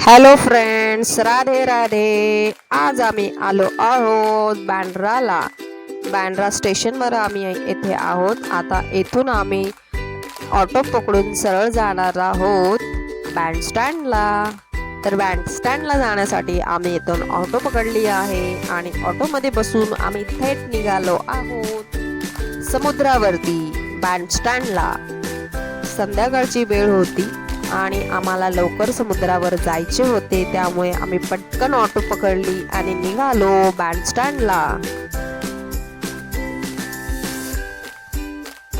Hello friends, Radhe Radhe. आज आम्ही आलो आहोत बँड्राला. बँड्रा स्टेशनवर आम्ही येथे आहोत. आता येथून आम्ही ऑटो पकडून सरळ जाणार आहोत बँडस्टँडला. तर बँडस्टँडला जाण्यासाठी आम्ही इथून ऑटो पकडली आहे आणि ऑटोमध्ये बसून आम्ही थेट निघालो आहोत समुद्रावरती बँडस्टँडला. संध्याकाळची वेळ होती आणि आम्हाला लवकर समुद्रावर जायचे होते, त्यामुळे आम्ही पटकन ऑटो पकडली आणि निघालो बँडस्टँडला.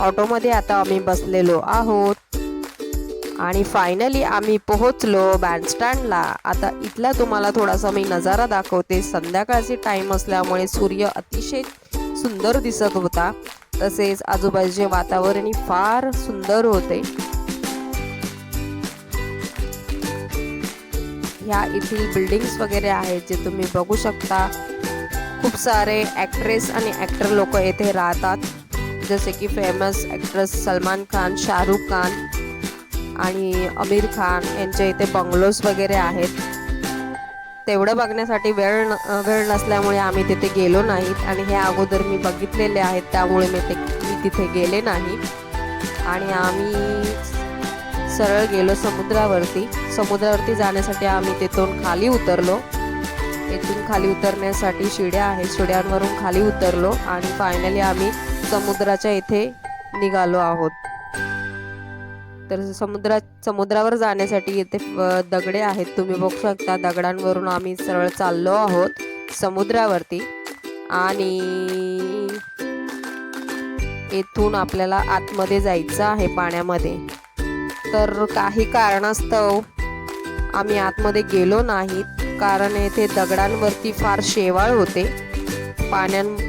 ऑटोमध्ये आता आम्ही बसलेलो आहोत आणि फायनली आम्ही पोहोचलो बँडस्टँडला. आता इथला तुम्हाला थोडासा मी नजारा दाखवते. संध्याकाळची टाइम असल्यामुळे सूर्य अतिशय सुंदर दिसत होता, तसेच आजूबाजूचे वातावरणही फार सुंदर होते. ह्या इथील बिल्डिंग्स वगैरे आहेत जे तुम्ही बघू शकता. खूप सारे ॲक्ट्रेस आणि ॲक्टर लोक येथे राहतात, जसे की फेमस ॲक्ट्रेस सलमान खान, शाहरुख खान आणि आमिर खान यांचे इथे बंगलोज वगैरे आहेत. तेवढं बघण्यासाठी वेळ नसल्यामुळे आम्ही तिथे गेलो नाहीत आणि हे अगोदर मी बघितलेले आहेत, त्यामुळे मी तिथे गेले नाही. आणि आम्ही सरळ गेलो समुद्रावरती जाण्यासाठी आम्ही तिथून खाली उतरलो. इथून खाली उतरण्यासाठी शिड्या आहेत, शिड्यांवरून खाली उतरलो आणि फायनली आम्ही समुद्राच्या इथे निघालो आहोत. तर समुद्रावर जाण्यासाठी इथे दगडे आहेत, तुम्ही बघू शकता. दगडांवरून आम्ही सरळ चाललो आहोत समुद्रावरती आणि इथून आपल्याला आतमध्ये जायचं आहे पाण्यामध्ये. तर काही कारणास्तव आम्ही आतमध्ये गेलो नाहीत, कारण येथे दगडांवरती फार शेवाळ होते.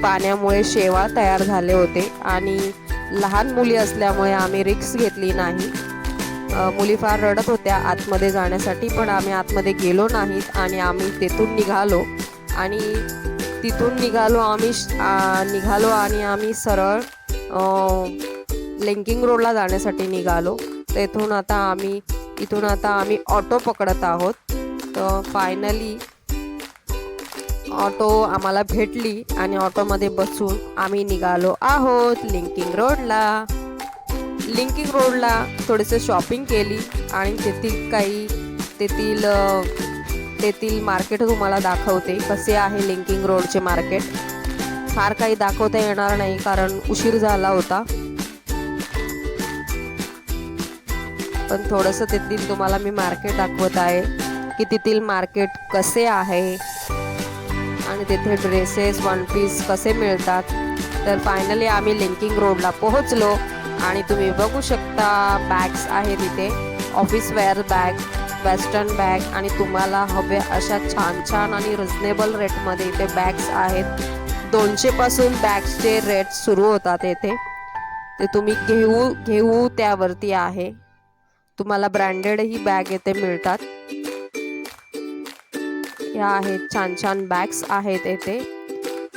पाण्यामुळे शेवाळ तयार झाले होते आणि लहान मुली असल्यामुळे आम्ही रिस्क घेतली नाही. मुली फार रडत होत्या आतमध्ये जाण्यासाठी, पण आम्ही आतमध्ये गेलो नाहीत आणि आम्ही तिथून निघालो आणि आम्ही सरळ लिंकिंग रोडला जाण्यासाठी निघालो. इथून आता आम्ही ऑटो पकडत आहोत. तर फायनली ऑटो आम्हाला भेटली आणि ऑटोमध्ये बसून आम्ही निघालो आहोत लिंकिंग रोडला. थोडेसे शॉपिंग केली आणि तेथील मार्केट तुम्हाला दाखवते कसे आहे लिंकिंग रोडचे मार्केट. फार काही दाखवता येणार नाही कारण उशीर झाला होता, पण थोडंसं तेथील तुम्हाला मी मार्केट दाखवत आहे की तेथील मार्केट कसे आहे आणि तिथे ड्रेसेस, वन पीस कसे मिळतात. तर फायनली आम्ही लिंकिंग रोडला पोहोचलो आणि तुम्ही बघू शकता बॅग्स आहेत इथे, office wear bag, western bag आणि तुम्हाला हवे अशा छान आणि रिजनेबल रेटमध्ये इथे बॅग्स आहेत. 200 पासून बॅग्सचे रेट सुरू होतात येथे. ते तुम्ही घेऊ त्यावरती आहे. तुम्हाला ब्रँडेडही बॅग येथे मिळतात. या आहेत छान बॅग्स आहेत येथे.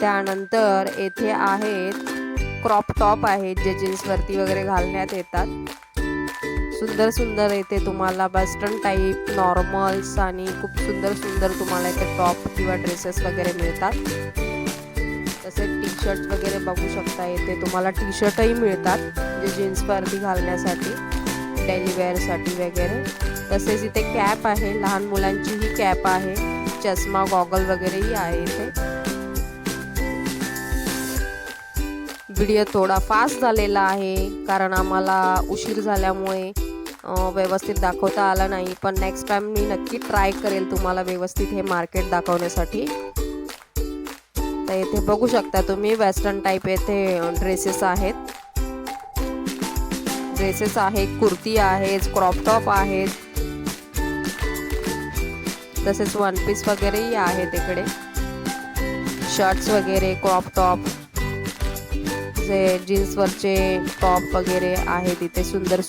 त्यानंतर येथे आहेत क्रॉप टॉप आहेत जे जीन्सवरती वगैरे घालण्यात येतात. सुंदर येथे तुम्हाला वेस्टर्न टाईप, नॉर्मल्स आणि खूप सुंदर तुम्हाला इथे टॉप किंवा ड्रेसेस वगैरे मिळतात. तसेच टी शर्ट वगैरे बघू शकता. इथे तुम्हाला टी शर्टही मिळतात जे जीन्सवरती घालण्यासाठी, डेली वेअरसाठी वगैरे. तसेच इथे कॅप आहे, लहान मुलांची ही कॅप आहे, चष्मा, गॉगल वगैरेही आहे इथे. व्हिडिओ थोडा फास्ट झालेला आहे कारण आम्हाला उशीर झाल्यामुळे व्यवस्थित दाखवता आला नाही, पण नेक्स्ट टाइम मी नक्की ट्राय करेल तुम्हाला व्यवस्थित हे मार्केट दाखवण्यासाठी. तर इथे बघू शकता तुम्ही वेस्टर्न टाईप येथे ड्रेसेस आहेत, कुर्ती आहेत, क्रॉप टॉप आहेत, तसेच वन पीस वगैरेही आहेत इकडे. शर्ट्स वगैरे, क्रॉप टॉप, जे जीन्सवरचे टॉप वगैरे आहेत इथे सुंदर.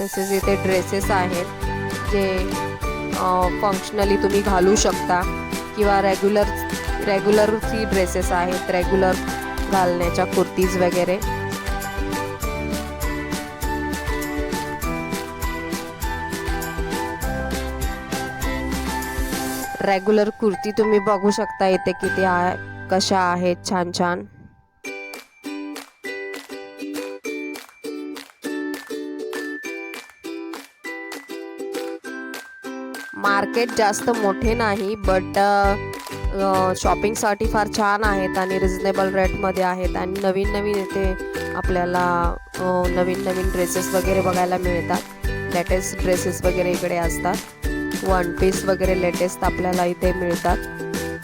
तसेच इथे ड्रेसेस आहेत जे फंक्शनली तुम्ही घालू शकता किंवा रेग्युलर ड्रेसेस आहेत, रेग्युलर घालण्याच्या कुर्तीज वगैरे. रेग्युलर कुर्ती तुम्ही बघू शकता इथे किती कशा आहेत छान छान. मार्केट जास्त मोठे नाही, बट शॉपिंगसाठी फार छान आहेत आणि रिझनेबल रेटमध्ये आहेत. आणि नवीन नवीन इथे आपल्याला नवीन नवीन ड्रेसेस वगैरे बघायला मिळतात. लेटेस्ट ड्रेसेस वगैरे इकडे असतात. वन पीस वगैरे लेटेस्ट आपल्याला इथे मिळतात.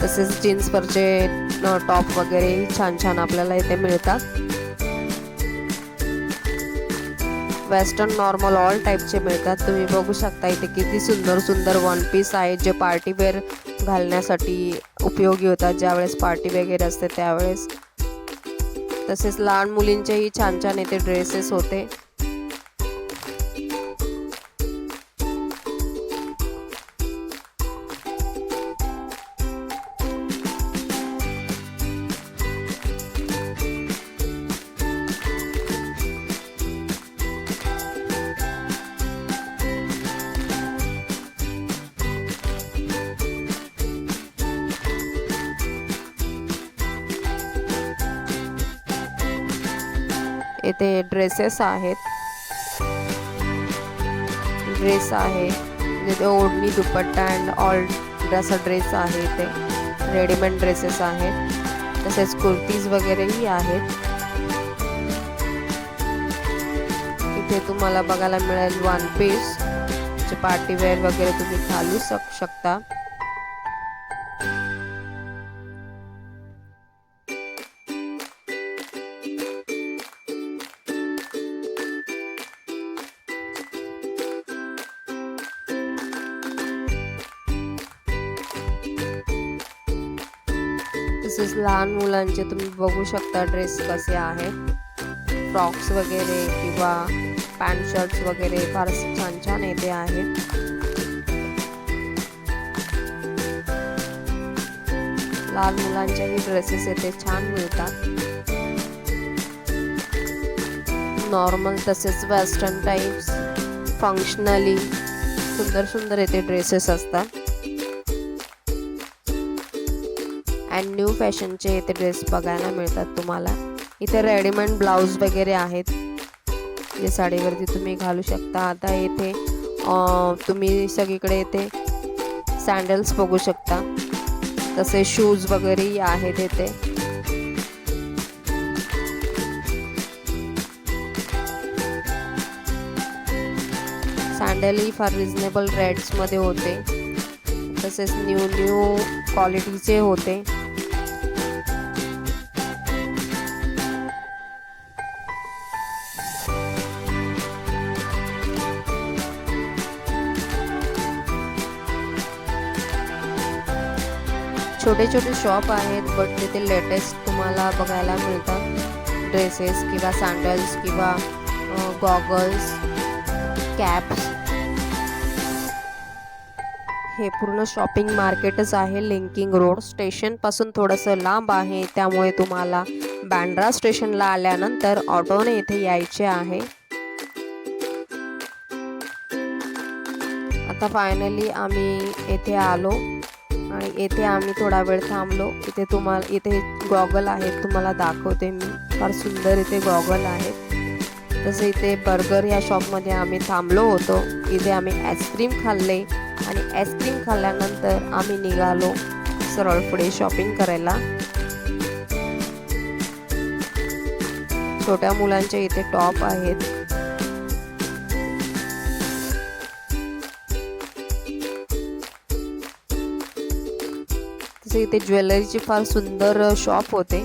तसेच जीन्सवरचे टॉप वगैरे छान छान आपल्याला इथे मिळतात. वेस्टर्न नॉर्मल ऑल टाईपचे मिळतात. तुम्ही बघू शकता इथे किती सुंदर सुंदर वन पीस आहेत जे पार्टी वेअर घालण्यासाठी उपयोगी होतात ज्यावेळेस पार्टी वगैरे असते त्यावेळेस. तसेच लहान मुलींचेही छान छान इथे ड्रेसेस होते. इथे ड्रेसेस आहेत. ड्रेस आहे इथे ओढणी दुपट्टा अँड ऑल असा ड्रेस आहे. इथे रेडीमेड ड्रेसेस आहेत. तसेच कुर्तीज वगैरेही आहेत. इथे तुम्हाला बघायला मिळेल वन पीस जे पार्टी वेअर वगैरे तुम्ही घालू शकता. तसेच लहान मुलांचे तुम्ही बघू शकता ड्रेस कसे आहेत. फ्रॉक्स वगैरे किंवा पॅन्ट शर्ट्स वगैरे फार छान छान येथे आहेत. लहान मुलांचेही ड्रेसेस येथे छान मिळतात. नॉर्मल तसेच वेस्टर्न टाइप्स फंक्शनली सुंदर सुंदर येथे ड्रेसेस असतात. अँड न्यू फॅशनचे इथे ड्रेस बघायला मिळतात तुम्हाला. इथे रेडीमेड ब्लाऊज वगैरे आहेत जे साडीवरती तुम्ही घालू शकता. आता इथे तुम्ही सगळीकडे इथे सँडल्स बघू शकता. तसे शूज वगैरेही आहेत इथे. सँडलही फार रिझनेबल रेट्समध्ये होते. तसेच न्यू क्वालिटीचे होते. छोटे छोटे शॉप आहेत बट तिथे लेटेस्ट तुम्हाला बघायला मिळतात ड्रेसेस किंवा सँडल्स किंवा गॉगल्स, कॅप्स. हे पूर्ण शॉपिंग मार्केटच आहे. लिंकिंग रोड स्टेशनपासून थोडंसं लांब आहे, त्यामुळे तुम्हाला बँड्रा स्टेशनला आल्यानंतर ऑटोने इथे यायचे आहे. आता फायनली आम्ही येथे आलो आणि येथे आम्ही थोडा वेळ थांबलो. इथे गॉगल आहेत, तुम्हाला दाखवते मी. फार सुंदर इथे गॉगल आहेत. तसे इथे बर्गर या शॉपमध्ये आम्ही थांबलो होतो. इथे आम्ही आईस्क्रीम खाल्ले आणि आईस्क्रीम खाल्ल्यानंतर आम्ही निघालो सरळ पुढे शॉपिंग करायला. छोट्या मुलांचे इथे टॉप आहेत. तसे इथे ज्वेलरीची फार सुंदर शॉप होते.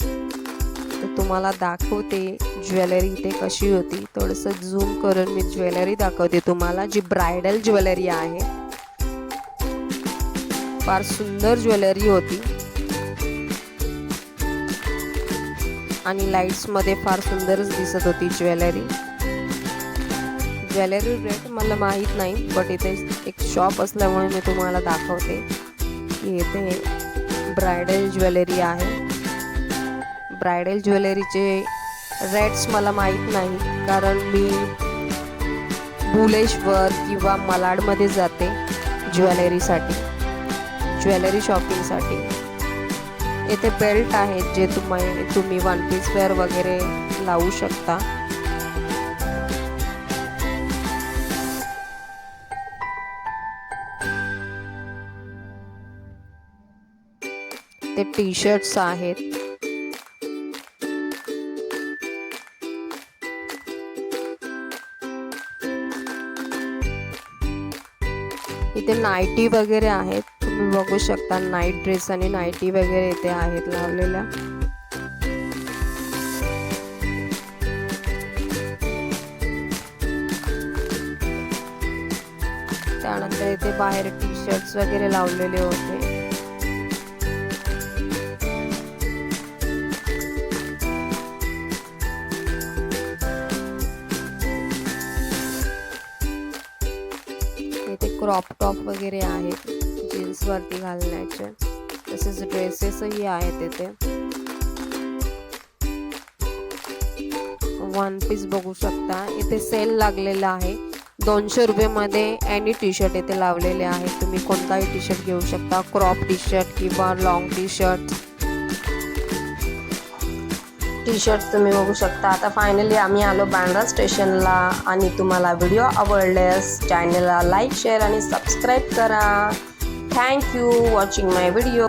तर तुम्हाला दाखवते ज्वेलरी इथे कशी होती. थोडंसं झूम करून मी ज्वेलरी दाखवते तुम्हाला, जी ब्रायडल ज्वेलरी आहे. फार सुंदर ज्वेलरी होती आणि लाईट्स मध्ये फार सुंदरच दिसत होती ज्वेलरी. ज्वेलरी रेट मला माहीत नाही, बट इथे एक शॉप असल्यामुळे मी तुम्हाला दाखवते की इथे ब्रायडल ज्वेलरी आहे. ब्रायडल ज्वेलरीचे रेट्स मला माहीत नाही, कारण मी भुलेश्वर किंवा मलाडमध्ये जाते ज्वेलरीसाठी. ज्वेलरी शॉपिंगसाठी. येथे बेल्ट आहेत जे तुम्ही वन पीस वेअर वगैरे लावू शकता. ते टी शर्ट्स आहेत. इथे नाईटी वगैरे आहेत, तुम्ही बघू शकता. नाईट ड्रेस आणि नाईटी वगैरे इथे आहेत लावलेल्या. त्यानंतर इथे बाहेर टी शर्ट्स वगैरे लावलेले होते. इथे क्रॉप टॉप वगैरे आहेत जीन्स वरती घालण्याचे, तसेच ड्रेसेसही आहेत. इथे वन पीस बघू शकता. इथे सेल लागलेला आहे. 200 रुपये मध्ये एनी टी शर्ट इथे लावलेले आहेत. तुम्ही कोणताही टी शर्ट घेऊ शकता, क्रॉप टी शर्ट किंवा long T shirt. T shirt तुम्ही बघू शकता. आता फायनली आम्ही आलो बँड्रा स्टेशनला. आणि तुम्हाला व्हिडिओ आवडल्यास चॅनलला लाईक, शेअर आणि सबस्क्राईब करा. Thank you watching my video.